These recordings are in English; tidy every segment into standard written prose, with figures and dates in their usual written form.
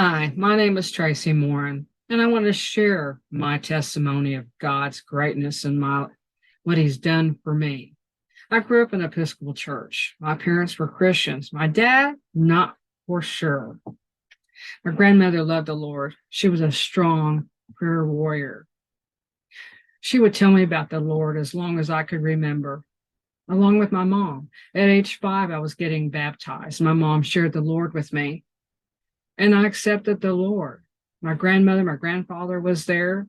Hi, my name is Teresa Morin, and I want to share my testimony of God's greatness and what He's done for me. I grew up in an Episcopal church. My parents were Christians. My dad, not for sure. My grandmother loved the Lord. She was a strong prayer warrior. She would tell me about the Lord as long as I could remember, along with my mom. At age 5, I was getting baptized. My mom shared the Lord with me, and I accepted the Lord. My grandmother, my grandfather was there,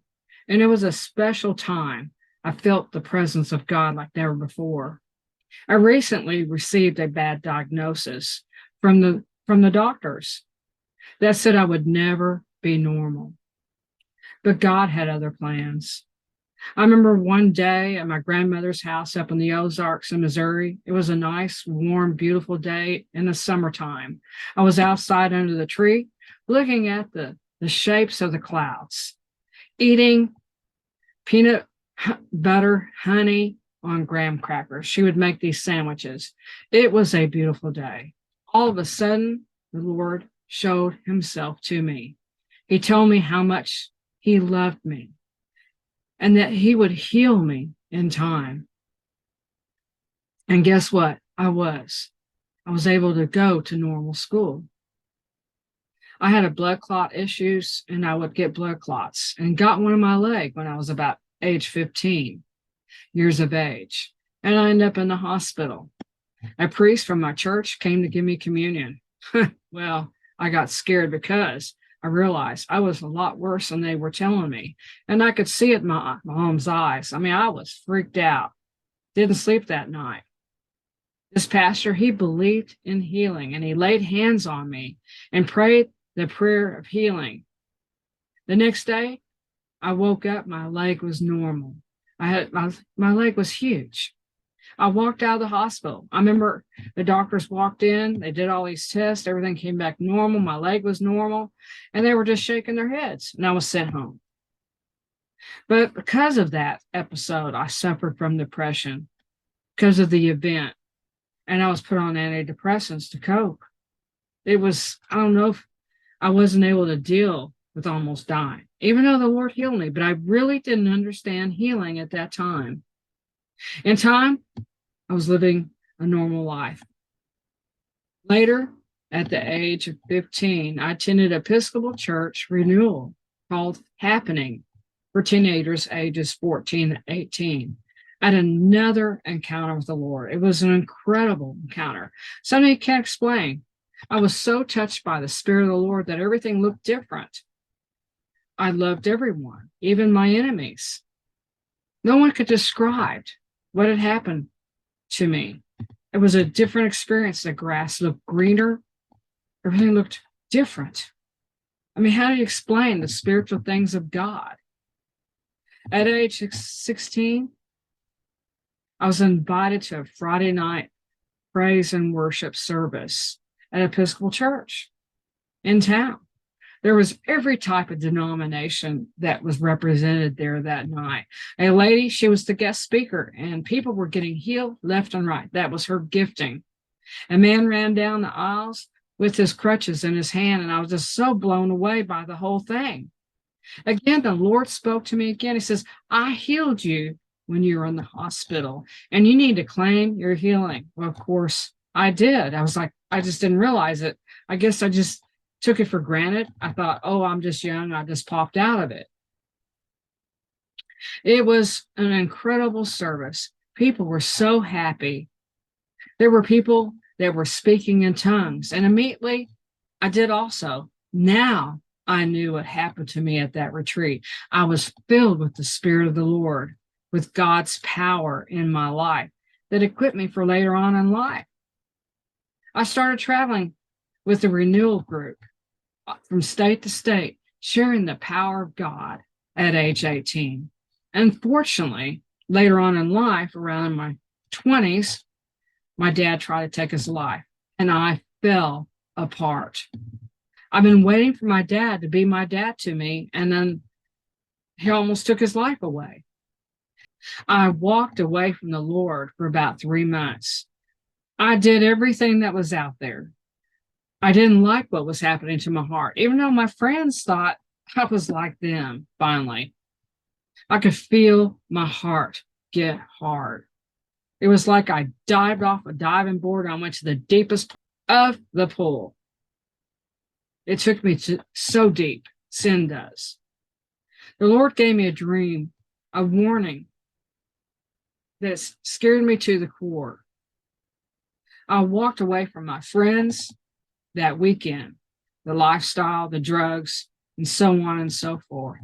and it was a special time. I felt the presence of God like never before. I recently received a bad diagnosis from the doctors that said I would never be normal. But God had other plans. I remember one day at my grandmother's house up in the Ozarks in Missouri. It was a nice, warm, beautiful day in the summertime. I was outside under the tree looking at the shapes of the clouds, eating peanut butter, honey on graham crackers. She would make these sandwiches. It was a beautiful day. All of a sudden, the Lord showed himself to me. He told me how much he loved me and that he would heal me in time. And guess what? I was able to go to normal school. I had a blood clot issues, and I would get blood clots, and got one in my leg when I was about age 15 years of age. And I ended up in the hospital. A priest from my church came to give me communion. Well, I got scared because I realized I was a lot worse than they were telling me. And I could see it in my mom's eyes. I mean, I was freaked out. Didn't sleep that night. This pastor, he believed in healing, and he laid hands on me and prayed the prayer of healing. The next day, I woke up, my leg was normal. I had my leg was huge. I walked out of the hospital. I remember the doctors walked in, they did all these tests, everything came back normal, my leg was normal, and they were just shaking their heads, and I was sent home. But because of that episode, I suffered from depression because of the event, and I was put on antidepressants to cope. It was, I don't know if I wasn't able to deal with almost dying, even though the Lord healed me, but I really didn't understand healing at that time. In time, I was living a normal life. Later, at the age of 15, I attended Episcopal Church renewal called Happening for teenagers ages 14 and 18. I had another encounter with the Lord. It was an incredible encounter. Something you can't explain. I was so touched by the Spirit of the Lord that everything looked different. I loved everyone, even my enemies. No one could describe what had happened to me. It was a different experience. The grass looked greener. Everything looked different. I mean, how do you explain the spiritual things of God? At age 16, I was invited to a Friday night praise and worship service at Episcopal Church in town. There was every type of denomination that was represented there that night. A lady, she was the guest speaker, and people were getting healed left and right. That was her gifting. A man ran down the aisles with his crutches in his hand, and I was just so blown away by the whole thing. Again, the Lord spoke to me again. He says, I healed you when you were in the hospital, and you need to claim your healing. Well, of course, I did. I was like, I just didn't realize it. I guess I just took it for granted. I thought, oh, I'm just young. I just popped out of it. It was an incredible service. People were so happy. There were people that were speaking in tongues, and immediately I did also. Now I knew what happened to me at that retreat. I was filled with the Spirit of the Lord, with God's power in my life that equipped me for later on in life. I started traveling with the renewal group from state to state, sharing the power of God at age 18. Unfortunately, later on in life, around in my 20s, my dad tried to take his life, and I fell apart. I've been waiting for my dad to be my dad to me, and then he almost took his life away. I walked away from the Lord for about 3 months. I did everything that was out there. I didn't like what was happening to my heart, even though my friends thought I was like them. Finally, I could feel my heart get hard. It was like I dived off a diving board and I went to the deepest of the pool. It took me to so deep, sin does. The Lord gave me a dream, a warning that scared me to the core. I walked away from my friends that weekend, the lifestyle, the drugs, and so on and so forth.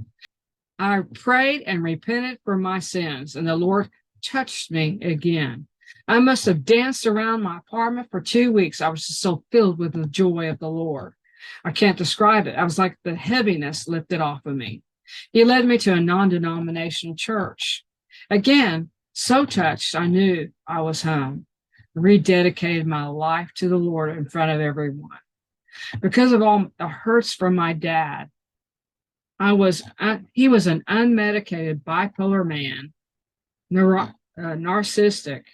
I prayed and repented for my sins, and the Lord touched me again. I must have danced around my apartment for 2 weeks. I was just so filled with the joy of the Lord. I can't describe it. I was like the heaviness lifted off of me. He led me to a non-denominational church. Again, so touched, I knew I was home. Rededicated my life to the Lord in front of everyone. Because of all the hurts from my dad, he was an unmedicated bipolar man, narcissistic,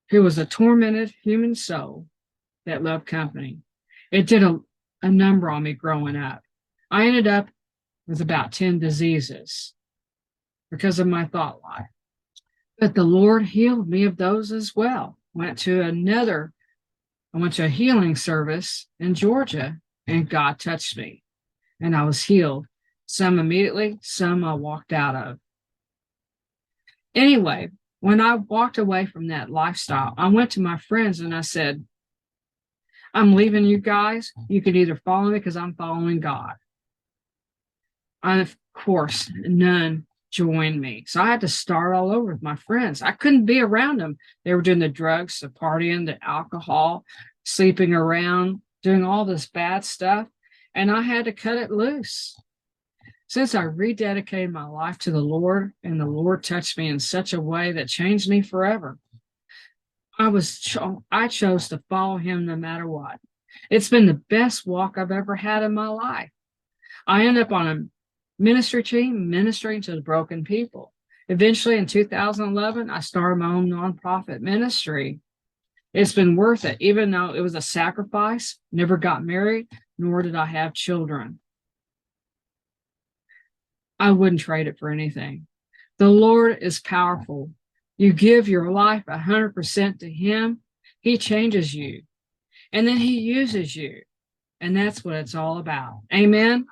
who was a tormented human soul that loved company. It did a number on me growing up. I ended up with about 10 diseases because of my thought life. But the Lord healed me of those as well. I went to a healing service in Georgia, and God touched me, and I was healed. Some immediately, some I walked out of. Anyway, when I walked away from that lifestyle, I went to my friends and I said, I'm leaving you guys. You can either follow me because I'm following God. And of course, none joined me. So I had to start all over with my friends. I couldn't be around them. They were doing the drugs, the partying, the alcohol, sleeping around, doing all this bad stuff. And I had to cut it loose. Since I rededicated my life to the Lord and the Lord touched me in such a way that changed me forever, I chose to follow him no matter what. It's been the best walk I've ever had in my life. I ended up on a ministry team ministering to the broken people. Eventually, in 2011, I started my own nonprofit ministry. It's been worth it, even though it was a sacrifice. Never got married, nor did I have children. I wouldn't trade it for anything. The Lord is powerful. You give your life 100% to him, he changes you, and then he uses you. And that's what it's all about. Amen.